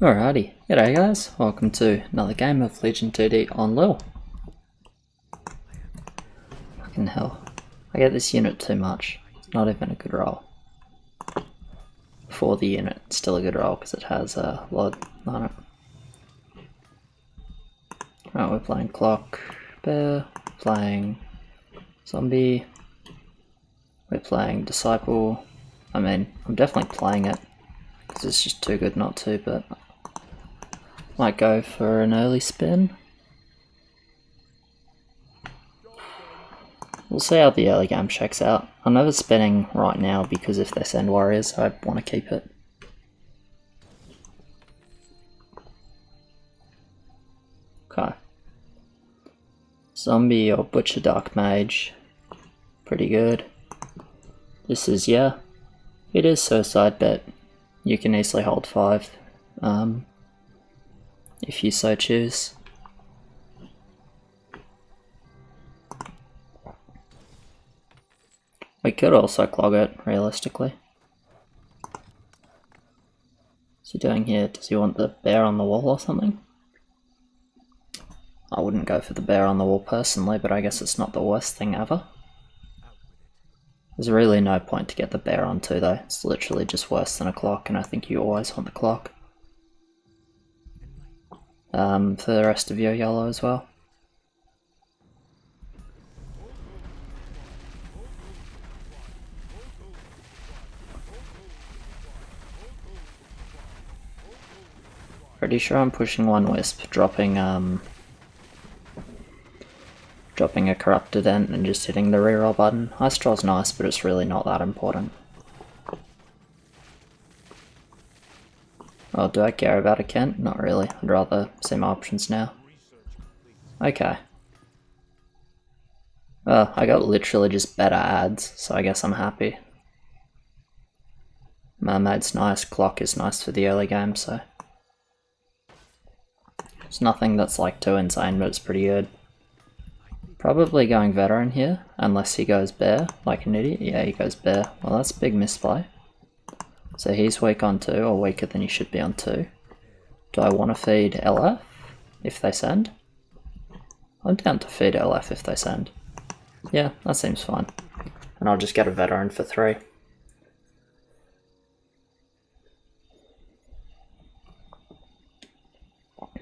Alrighty, g'day guys, welcome to another game of Legion 2D on LIHL. Fucking hell, I get this unit too much, it's not even a good roll. For the unit, it's still a good roll because it has a lot on it. Right, we're playing Clock, Bear, playing Zombie, we're playing Disciple. I mean, I'm definitely playing it because it's just too good not to, but might go for an early spin. We'll see how the early game checks out. I'm never spinning right now because if they send warriors, I want to keep it. Okay. Zombie or Butcher Dark Mage. Pretty good. This is, yeah, it is suicide, but you can easily hold 5 if you so choose. We could also clog it, realistically. What's he doing here? Does he want the bear on the wall or something? I wouldn't go for the bear on the wall personally, but I guess it's not the worst thing ever. There's really no point to get the bear onto though, it's literally just worse than a clock, and I think you always want the clock. For the rest of your yellow as well. Pretty sure I'm pushing one wisp, dropping a corrupted ent and just hitting the reroll button. Ice Troll's nice, but it's really not that important. Oh, do I care about a Cant? Not really. I'd rather see my options now. Okay. I got literally just better ads, so I guess I'm happy. Mermaid's nice, Clock is nice for the early game, so it's nothing that's like too insane, but it's pretty good. Probably going veteran here, unless he goes bear, like an idiot. Yeah, he goes bear. Well, that's a big misplay. So he's weak on 2, or weaker than he should be on 2. Do I want to feed LF if they send? I'm down to feed LF if they send. Yeah, that seems fine. And I'll just get a veteran for 3.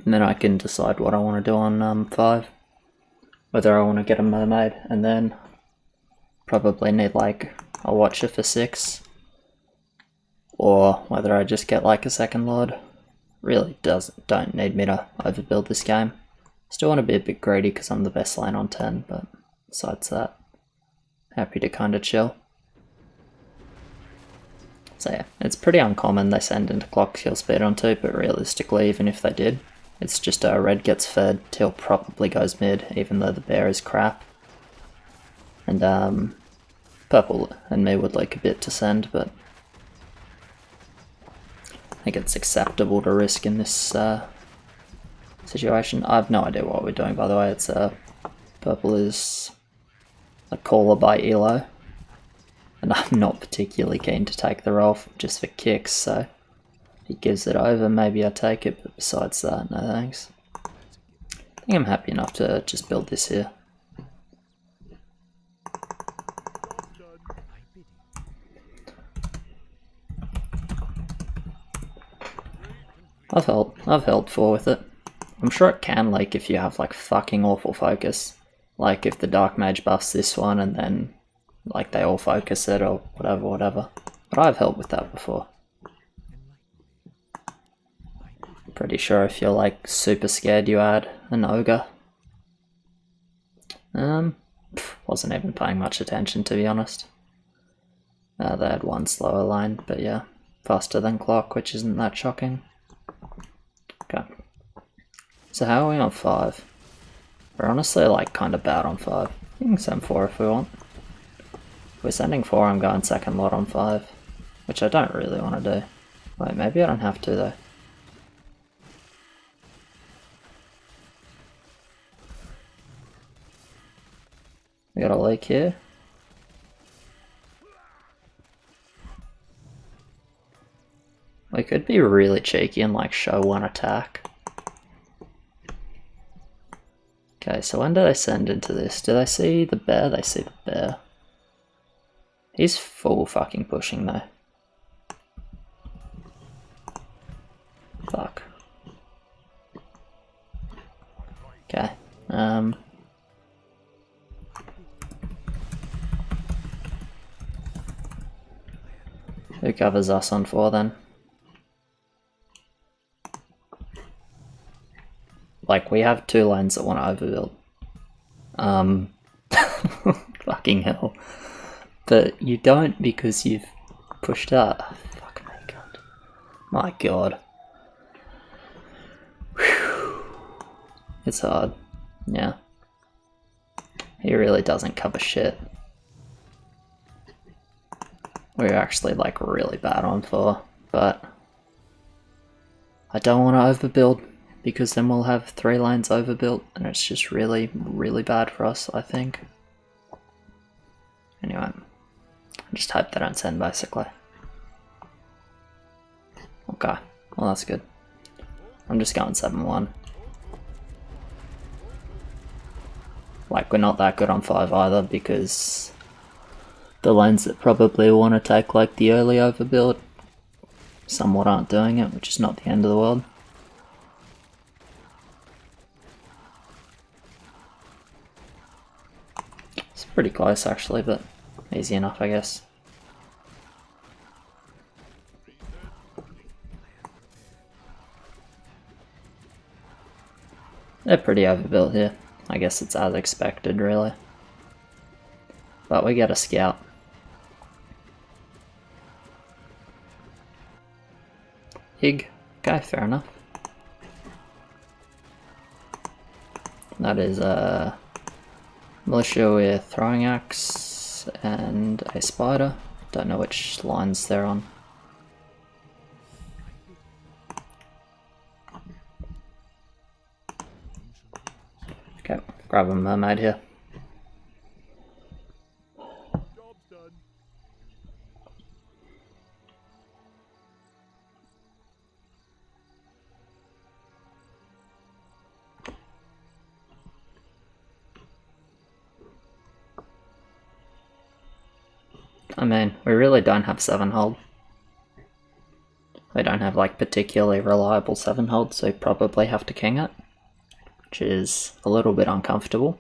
And then I can decide what I want to do on 5. Whether I want to get a mermaid, and then probably need like a watcher for 6. Or whether I just get like a second lord. Really don't need me to overbuild this game. Still want to be a bit greedy because I'm the best lane on 10, but besides that, happy to kind of chill. So yeah, it's pretty uncommon they send into clock kill speed on 2, but realistically, even if they did, it's just red gets fed, Teal probably goes mid, even though the bear is crap. And purple and me would like a bit to send, but I think it's acceptable to risk in this situation. I have no idea what we're doing, by the way. It's purple is a caller by Elo, and I'm not particularly keen to take the roll just for kicks, so if he gives it over, maybe I take it, but besides that, no thanks. I think I'm happy enough to just build this here. I've held 4 with it. I'm sure it can like if you have like fucking awful focus. Like if the Dark Mage buffs this one and then like they all focus it or whatever. But I've held with that before. Pretty sure if you're like super scared you add an ogre. Wasn't even paying much attention to be honest. They had one slower line, but yeah, faster than clock, which isn't that shocking. Okay. So how are we on 5? We're honestly like kind of bad on 5. We can send 4 if we want. If we're sending 4, I'm going second lot on 5, which I don't really want to do. Wait, maybe I don't have to though. We got a leak here. We could be really cheeky and like show one attack. Okay, so when do they send into this? Do they see the bear? They see the bear. He's full fucking pushing though. Fuck. Okay. Who covers us on 4 then? Like, we have 2 lanes that want to overbuild. Fucking hell. But you don't because you've pushed out. Fuck me, God. My God. Whew. It's hard. Yeah. He really doesn't cover shit. We're actually like really bad on 4, but I don't want to overbuild because then we'll have 3 lanes overbuilt and it's just really, really bad for us, I think. Anyway, I just hope they don't send basically. Okay, well that's good. I'm just going 7-1. Like, we're not that good on 5 either because the lanes that probably want to take like the early overbuild somewhat aren't doing it, which is not the end of the world. It's pretty close actually, but easy enough I guess. They're pretty overbuilt here. I guess it's as expected really. But we get a scout. Hig. Okay, fair enough. That is a militia with throwing axe and a spider. Don't know which lines they're on. Okay, grab a mermaid here. I mean, we really don't have 7-hold. We don't have like particularly reliable 7-hold, so we probably have to king it, which is a little bit uncomfortable.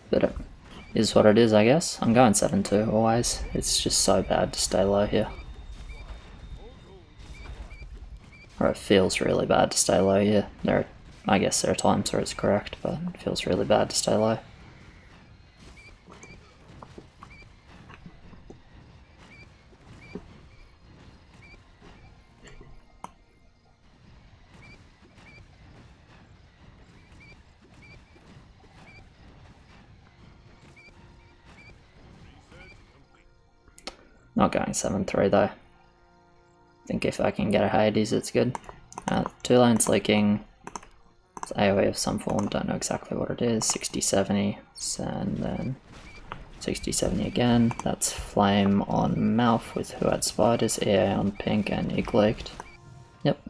But it is what it is, I guess. I'm going 7-2 always. It's just so bad to stay low here. Or it feels really bad to stay low here. I guess there are times where it's correct, but it feels really bad to stay low. Not going 7-3 though. I think if I can get a Hades it's good. 2 lanes leaking. It's AoE of some form, don't know exactly what it is. 60-70, and then 60-70 again. That's flame on mouth with who had spiders, EA on pink and Ig leaked. Yep.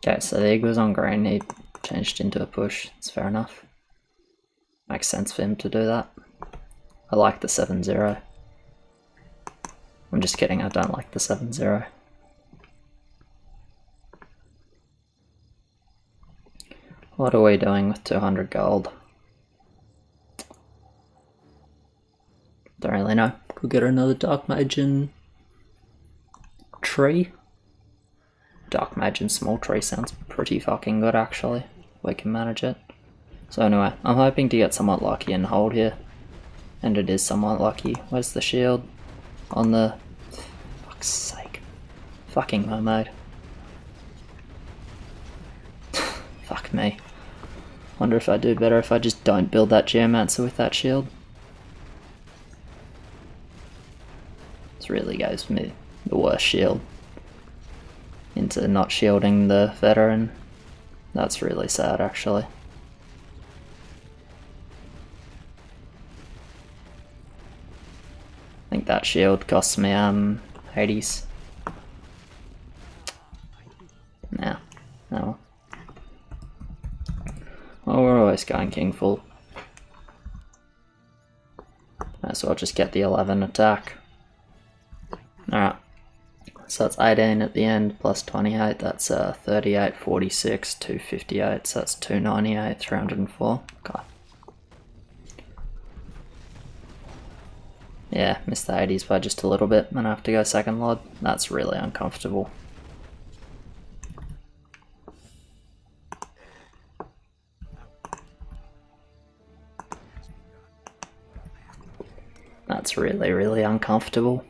Okay, so the egg was on green, he changed into a push, it's fair enough. Makes sense for him to do that. I like the 7-0. I'm just kidding, I don't like the 7-0. What are we doing with 200 gold? Don't really know. Could get another Dark Mage and tree. Dark Mage and small tree sounds pretty fucking good actually. We can manage it. So anyway, I'm hoping to get somewhat lucky and hold here. And it is somewhat lucky. Where's the shield? On the... Fuck's sake. Fucking mermaid. Fuck me. Wonder if I do better if I just don't build that Geomancer with that shield. This really gives me the worst shield into not shielding the veteran. That's really sad, actually. I think that shield cost me Hades. Nah, no. Well, we're always going king full. Might as well just get the 11 attack. Alright. So that's 18 at the end, plus 28, that's 38, 46, 258, so that's 298, 304. God. Yeah, missed the 80s by just a little bit, and I have to go second Lord. That's really uncomfortable. That's really, really uncomfortable.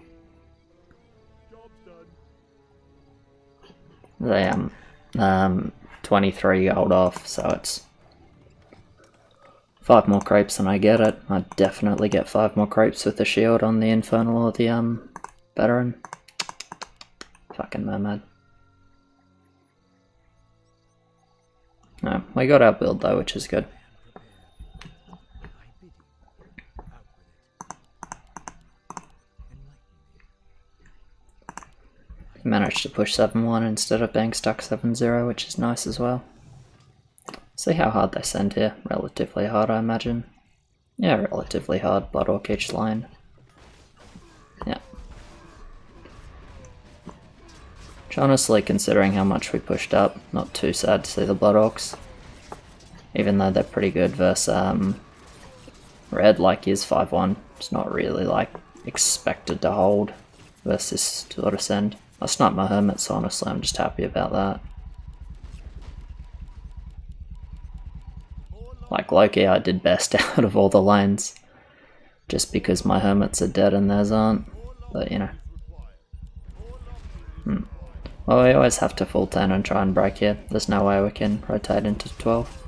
They am 23 gold off, so it's 5 more creeps and I get it. I'd definitely get 5 more creeps with the shield on the Infernal or the veteran. Fucking mermaid. No, we got our build though, which is good. Managed to push 7-1 instead of being stuck 7-0, which is nice as well. See how hard they send here. Relatively hard, I imagine. Yeah, relatively hard. Blood Orc each line. Yeah. Which honestly, considering how much we pushed up, not too sad to see the Blood Orcs. Even though they're pretty good versus red, like is 5-1. It's not really like expected to hold versus sort of send. I sniped my hermit, so honestly I'm just happy about that. Like Loki, I did best out of all the lanes, just because my hermits are dead and theirs aren't, but you know. Well, we always have to full 10 and try and break here. There's no way we can rotate into 12.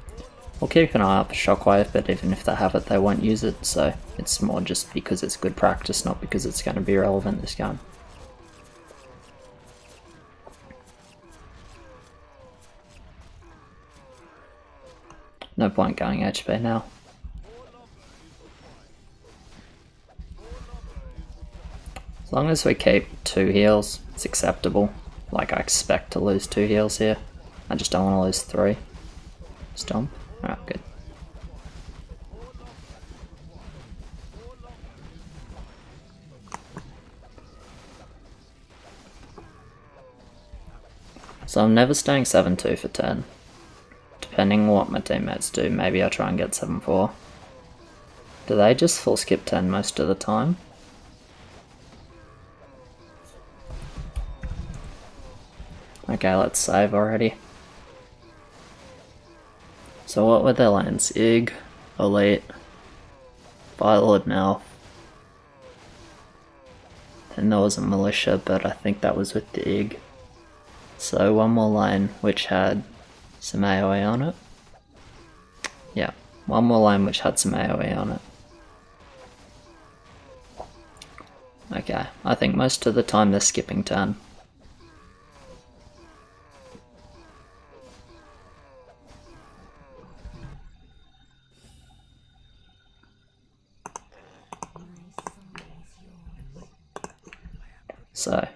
We'll keep an eye out for Shockwave, but even if they have it, they won't use it, so it's more just because it's good practice, not because it's going to be relevant this game. No point going HP now. As long as we keep 2 heals, it's acceptable. Like, I expect to lose 2 heals here. I just don't want to lose 3. Stomp. Alright, good. So I'm never staying 7-2 for 10. Depending on what my teammates do, maybe I try and get 7-4. Do they just full skip 10 most of the time? Okay, let's save already. So what were their lanes? Ig, Elite, Firelord Mouth. Then there was a Militia, but I think that was with the Ig. So one more lane which had some AoE on it. Yeah, one more lane which had some AoE on it. Okay, I think most of the time they're skipping 10. So,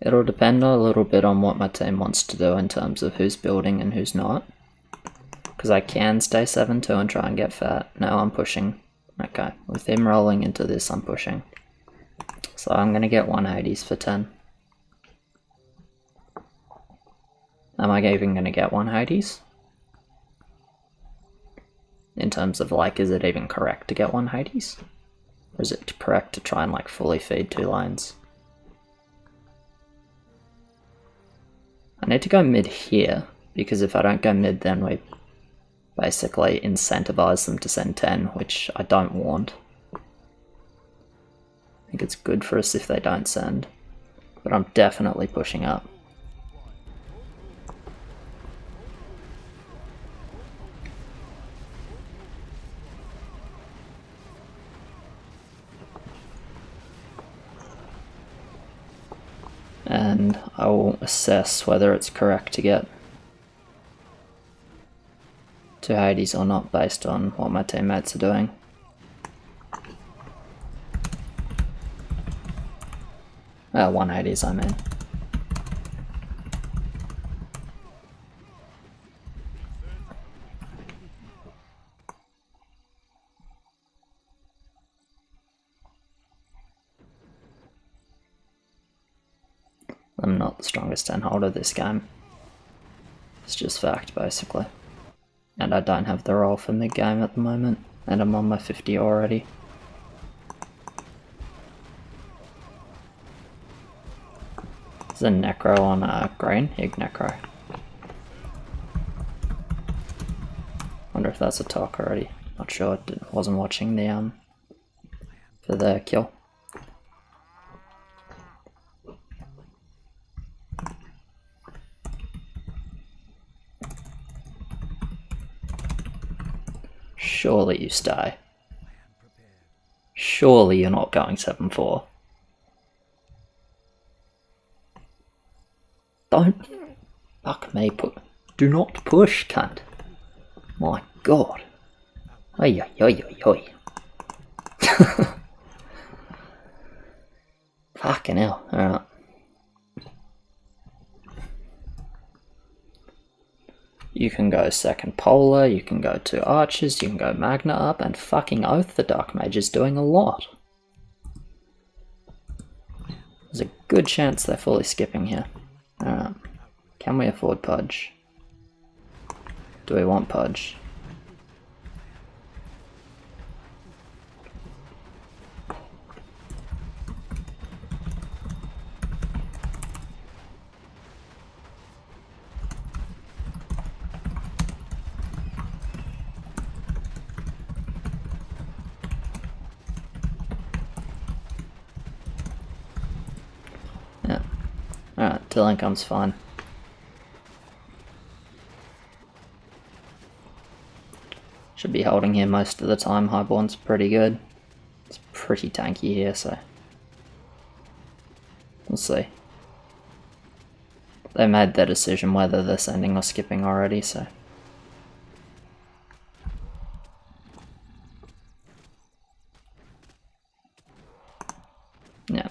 it'll depend a little bit on what my team wants to do in terms of who's building and who's not. Because I can stay 7-2 and try and get fat. No, I'm pushing. Okay, with him rolling into this, I'm pushing. So I'm going to get 180s for 10. Am I even going to get 180s? In terms of like, is it even correct to get 180s? Or is it correct to try and like fully feed 2 lines? I need to go mid here, because if I don't go mid then we basically incentivize them to send 10, which I don't want. I think it's good for us if they don't send, but I'm definitely pushing up. And I will assess whether it's correct to get to Hades or not based on what my teammates are doing. 180s I mean. I'm not the strongest 10 holder this game. It's just fact, basically. And I don't have the roll for mid-game at the moment, and I'm on my 50 already. There's a Necro on green? Hig Necro. Wonder if that's a talk already. Not sure, wasn't watching the for the kill. Surely you stay. Surely you're not going 7-4. Don't fuck me, do not push, cunt. My god. Oi, oi, oi, oi, oi. Fucking hell, alright. You can go second polar, you can go 2 archers, you can go magna up, and fucking oath the dark mage is doing a lot. There's a good chance they're fully skipping here. Can we afford Pudge? Do we want Pudge? Yeah. Alright, till income's fine. Should be holding here most of the time. Highborn's pretty good. It's pretty tanky here, so we'll see. They made their decision whether they're sending or skipping already, so yeah.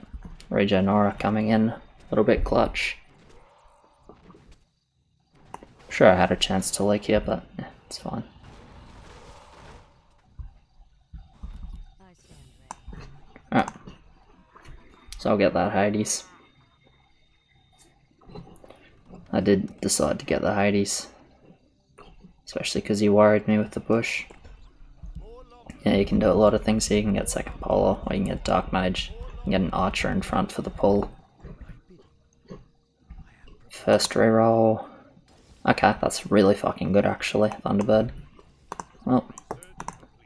Regenera coming in a little bit clutch. Sure, I had a chance to leak here, but yeah, it's fine. Alright, so I'll get that Hades. I did decide to get the Hades, especially because he worried me with the push. Yeah, you can do a lot of things here. You can get second polar, or you can get dark mage, you can get an archer in front for the pull. First reroll. Okay, that's really fucking good actually, Thunderbird. Well,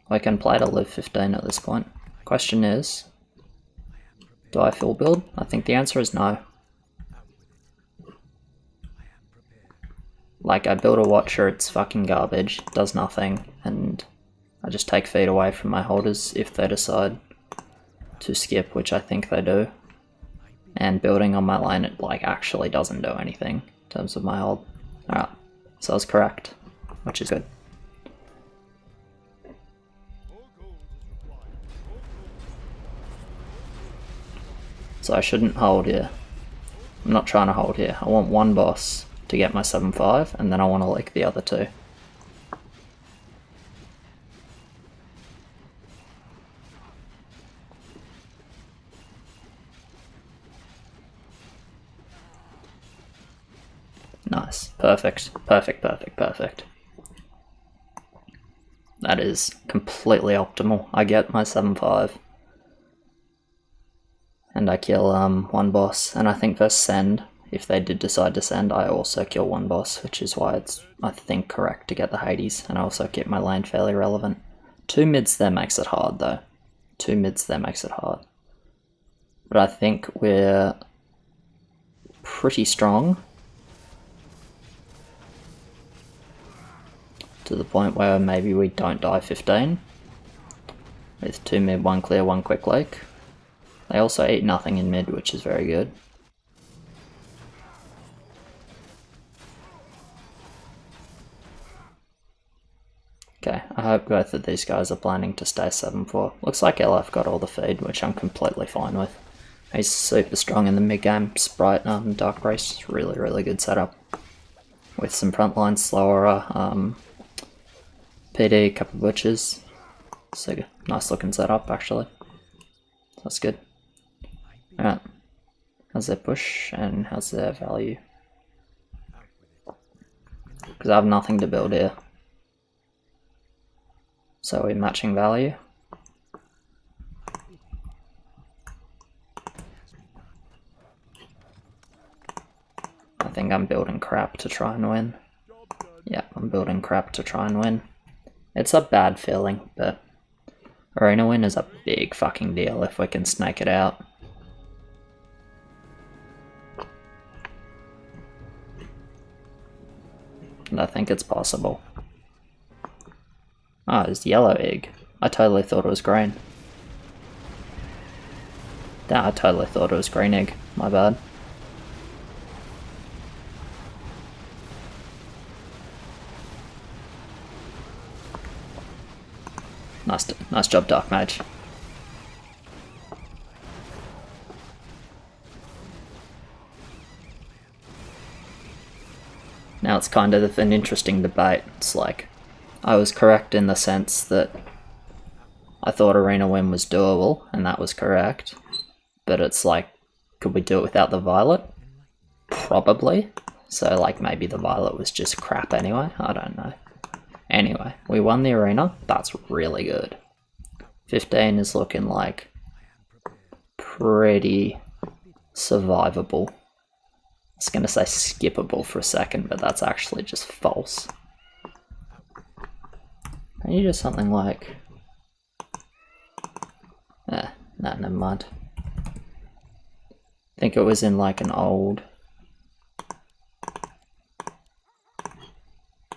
we can play to live 15 at this point. Question is, do I full build? I think the answer is no. Like, I build a watcher, it's fucking garbage, does nothing, and I just take feet away from my holders if they decide to skip, which I think they do. And building on my lane, it like actually doesn't do anything in terms of my hold. Alright, so I was correct, which is good. So I shouldn't hold here. I'm not trying to hold here. I want one boss to get my 7-5, and then I want to leak the other 2. Nice. Perfect. Perfect, perfect, perfect. That is completely optimal. I get my 7-5. And I kill one boss, and I think versus Send, if they did decide to send, I also kill one boss, which is why it's, I think, correct to get the Hades, and I also keep my lane fairly relevant. 2 mids there makes it hard though. 2 mids there makes it hard. But I think we're pretty strong. To the point where maybe we don't die 15. With 2 mid, 1 clear, 1 quick lake. They also eat nothing in mid, which is very good. Okay, I hope both of these guys are planning to stay 7-4. Looks like LF got all the feed, which I'm completely fine with. He's super strong in the mid game. Sprite and Dark Race, really good setup. With some frontline slower PD, couple butchers. So nice looking setup actually. That's good. Alright. How's their push and how's their value? Because I have nothing to build here. So we're matching value. I think I'm building crap to try and win. Yeah, I'm building crap to try and win. It's a bad feeling, but arena win is a big fucking deal if we can snake it out. And I think it's possible. Ah, it's yellow egg. I totally thought it was green. Damn, I totally thought it was green egg. My bad. Nice job, Dark Mage. Now it's kind of an interesting debate. It's like, I was correct in the sense that I thought arena win was doable, and that was correct. But it's like, could we do it without the Violet? Probably. So like maybe the Violet was just crap anyway, I don't know. Anyway, we won the arena, that's really good. 15 is looking like pretty survivable. I was going to say skippable for a second, but that's actually just false. Can you do something like... no, never mind. I think it was in like an old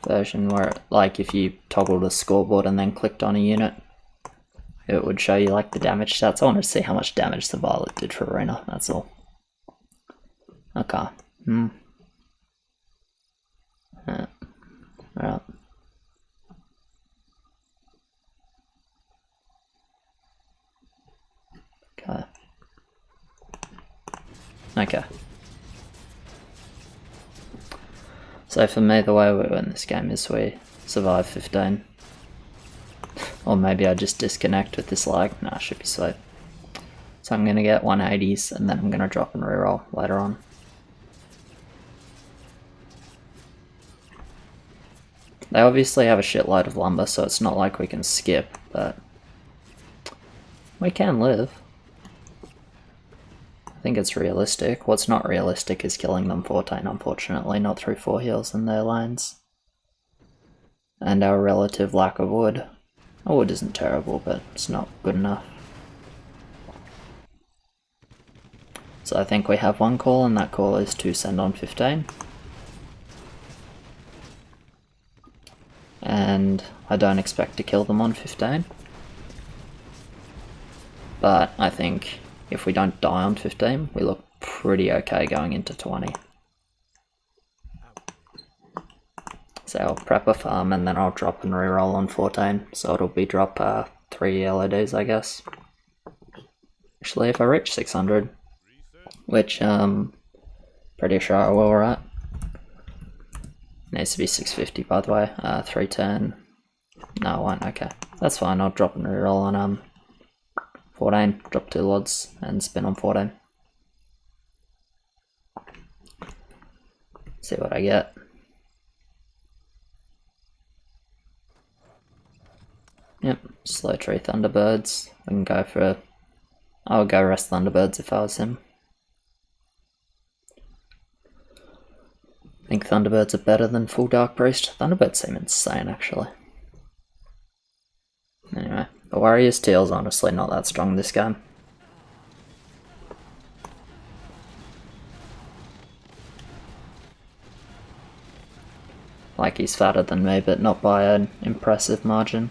version where like if you toggled a scoreboard and then clicked on a unit, it would show you like the damage stats. I wanted to see how much damage the Violet did for arena, that's all. Okay. Alright. Okay. Okay. So for me, the way we win this game is we survive 15. Or maybe I just disconnect with this lag. Nah, should be sweet. So I'm going to get 180s and then I'm going to drop and reroll later on. They obviously have a shitload of lumber, so it's not like we can skip, but we can live. I think it's realistic. What's not realistic is killing them 14, unfortunately, not through 4 heals in their lanes. And our relative lack of wood. Oh, wood isn't terrible, but it's not good enough. So I think we have one call, and that call is to send on 15. And I don't expect to kill them on 15. But I think if we don't die on 15, we look pretty okay going into 20. So I'll prep a farm and then I'll drop and reroll on 14. So it'll be drop 3 LODs, I guess. Actually, if I reach 600, which pretty sure I will, right? Needs to be 650 by the way. 310. No, it won't. Okay, that's fine. I'll drop and reroll on 14. Drop 2 lods and spin on 14. See what I get. Yep, slow tree Thunderbirds. I can go for... I would go rest Thunderbirds if I was him. think Thunderbirds are better than full Dark Priest. Thunderbirds seem insane, actually. Anyway, the Warrior's Teal's honestly not that strong this game. Like, he's fatter than me, but not by an impressive margin.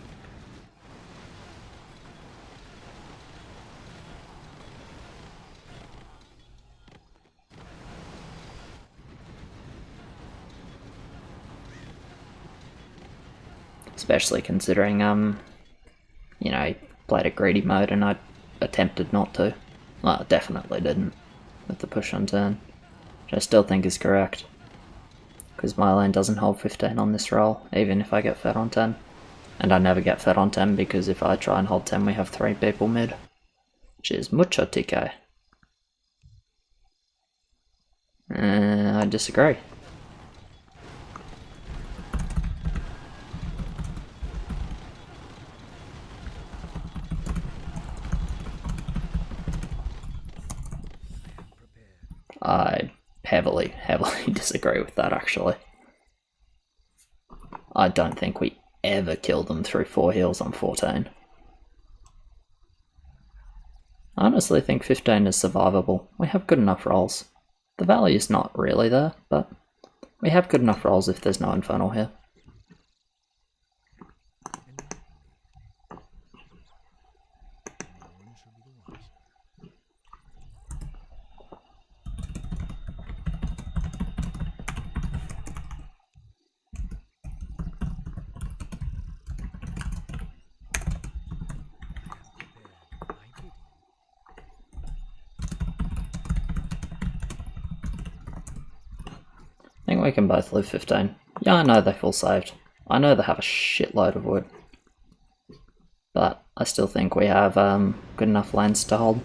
Especially considering, you know, he played a greedy mode and I attempted not to. Well, I definitely didn't with the push on turn, which I still think is correct. Because my lane doesn't hold 15 on this roll, even if I get fed on 10. And I never get fed on 10 because if I try and hold 10 we have 3 people mid. Which is mucho TK. I disagree. I heavily disagree with that, actually. I don't think we ever kill them through 4 heals on 14. I honestly think 15 is survivable. We have good enough rolls. The value's not really there, but we have good enough rolls if there's no Infernal here. I think we can both live 15. Yeah, I know they full saved. I know they have a shitload of wood. But I still think we have good enough lanes to hold.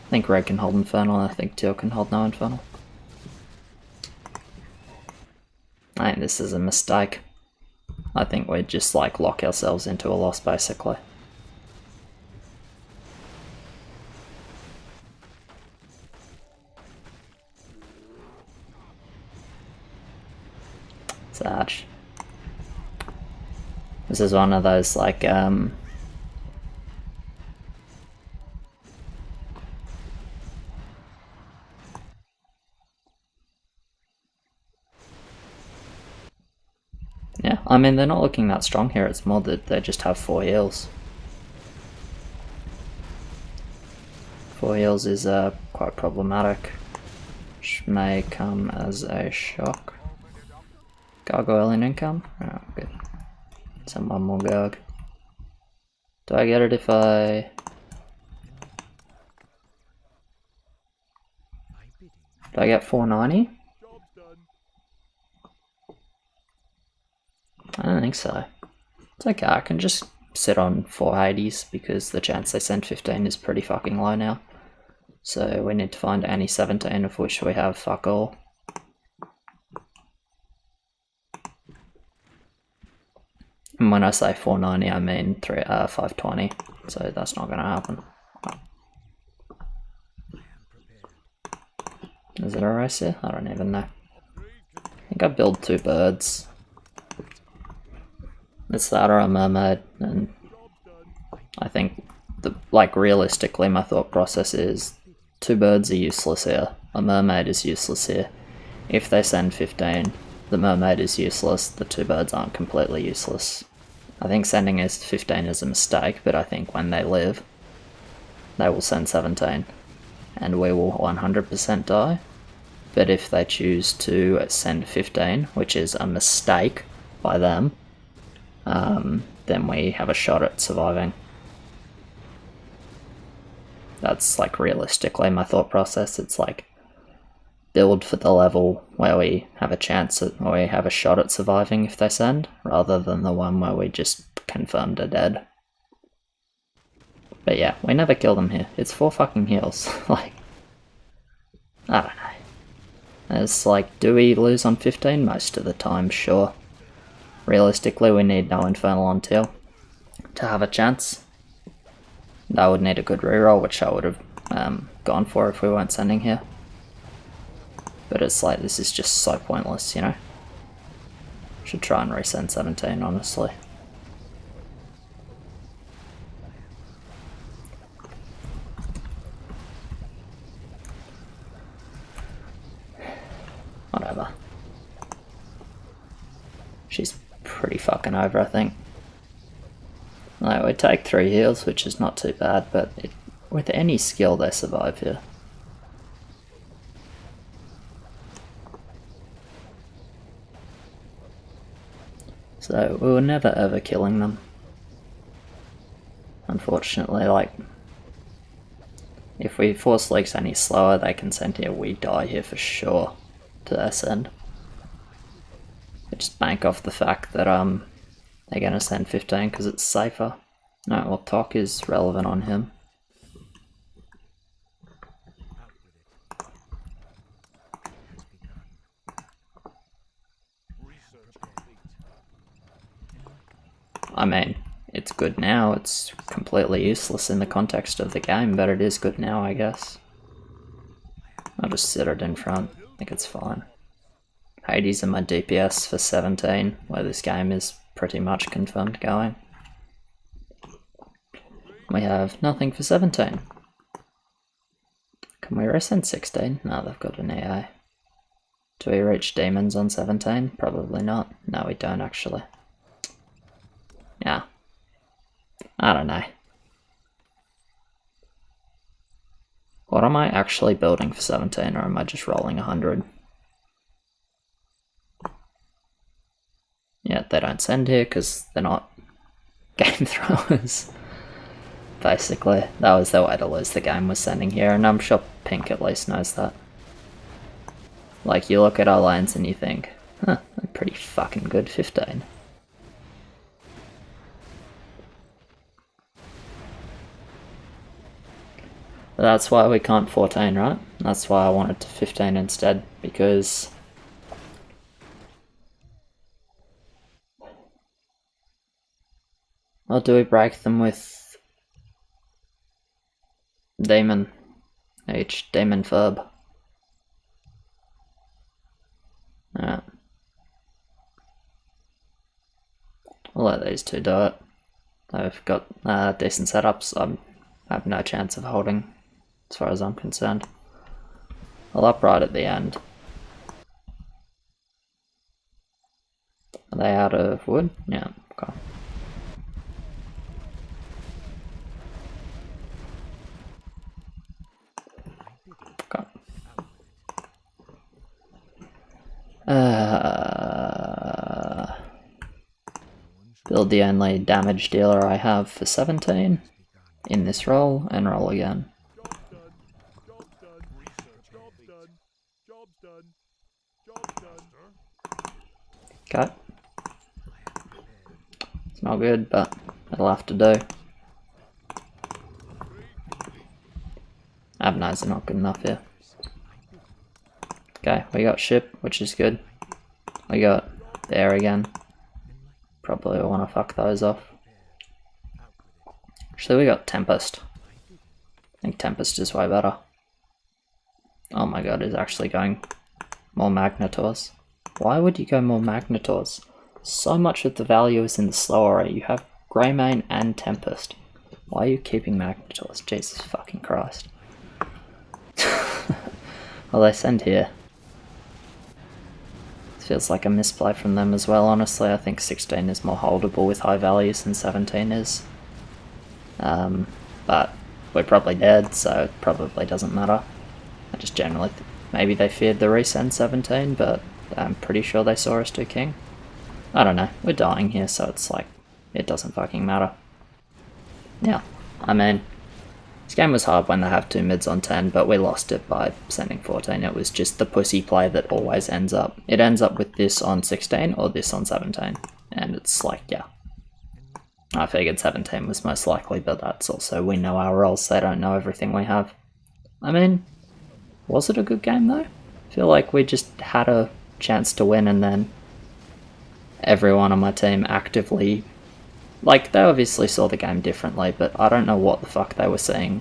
I think Red can hold Infernal, and I think Teal can hold no Infernal. I think this is a mistake. I think we just like lock ourselves into a loss basically. Sarge. This is one of those like yeah, I mean they're not looking that strong here, it's more that they just have 4 heals. 4 heals is quite problematic, which may come as a shock. Gargoyle in income? Oh, good. Send one more Garg. Do I get it if I... Do I get 490? I don't think so. It's okay, I can just sit on 480s because the chance they send 15 is pretty fucking low now. So we need to find any 17 of which we have fuck all. And when I say 490 I mean 520, so that's not going to happen. Is it a race here? I don't even know. I think I build 2 birds. It's that or a mermaid, and I think, realistically my thought process is 2 birds are useless here, a mermaid is useless here. If they send 15, the mermaid is useless, the 2 birds aren't completely useless. I think sending us 15 is a mistake, but I think when they live, they will send 17, and we will 100% die. But if they choose to send 15, which is a mistake by them, then we have a shot at surviving. That's like realistically my thought process. It's like build for the level where we have a chance at, or we have a shot at surviving if they send, rather than the one where we just confirmed are dead. But yeah, we never kill them here. It's 4 fucking heals. Like, I don't know. It's like, do we lose on 15? Most of the time, sure. Realistically, we need no Infernal on Teal to have a chance. I would need a good reroll, which I would have gone for if we weren't sending here. But it's like, this is just so pointless, you know? Should try and resend 17, honestly. Whatever. She's pretty fucking over, I think. Like, we take 3 heals, which is not too bad, but with any skill they survive here. So we were never ever killing them. Unfortunately, like, if we force leaks any slower, they can send here, we die here for sure to ascend. We just bank off the fact that they're gonna send 15 because it's safer. No, well, Tok is relevant on him. I mean, it's good now, it's completely useless in the context of the game, but it is good now, I guess. I'll just sit it in front, I think it's fine. Hades and my DPS for 17, where this game is pretty much confirmed going. We have nothing for 17. Can we resend 16? No, they've got an EA. Do we reach demons on 17? Probably not. No, we don't actually. Yeah. I don't know. What am I actually building for 17, or am I just rolling 100? Yeah, they don't send here because they're not game throwers. Basically, that was their way to lose the game, was sending here, and I'm sure Pink at least knows that. Like, you look at our lanes and you think, huh, they're pretty fucking good, 15. But that's why we can't 14, right? That's why I wanted to 15 instead, because or do we break them with demon? Each demon verb. Alright. We'll let these two do it. They've got decent setups. I have no chance of holding, as far as I'm concerned. I'll up right at the end. Are they out of wood? Yeah, okay. Okay. Build the only damage dealer I have for 17 in this roll, and roll again. Okay. It's not good, but it'll have to do. Abnais are not good enough here. Okay, we got ship, which is good. We got bear again. Probably want to fuck those off. Actually, we got Tempest. I think Tempest is way better. Oh my god, he's actually going more Magnitors. Why would you go more Magnitors? So much of the value is in the slower rate. You have Greymane and Tempest. Why are you keeping Magnitors? Jesus fucking Christ. Well, they send here. Feels like a misplay from them as well, honestly. I think 16 is more holdable with high values than 17 is. But we're probably dead, so it probably doesn't matter. I just generally think maybe they feared the resend 17, but I'm pretty sure they saw us do king. I don't know, we're dying here, so it's like, it doesn't fucking matter. Yeah, I mean, this game was hard when they have 2 mids on 10, but we lost it by sending 14. It was just the pussy play that always ends up. It ends up with this on 16 or this on 17. And it's like, yeah. I figured 17 was most likely, but that's also, we know our roles, they don't know everything we have. I mean, was it a good game though? I feel like we just had a chance to win, and then everyone on my team actively, like, they obviously saw the game differently, but I don't know what the fuck they were seeing.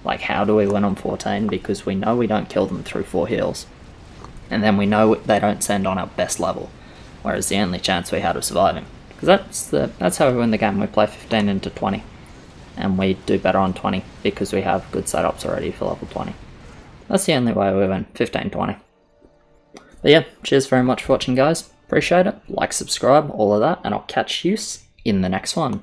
Like, how do we win on 14? Because we know we don't kill them through 4 heals. And then we know they don't send on our best level. whereas the only chance we had of surviving. Because that's how we win the game. We play 15 into 20, and we do better on 20 because we have good setups already for level 20. That's the only way we win, 15-20. But yeah, cheers very much for watching, guys. Appreciate it. Like, subscribe, all of that, and I'll catch you in the next one.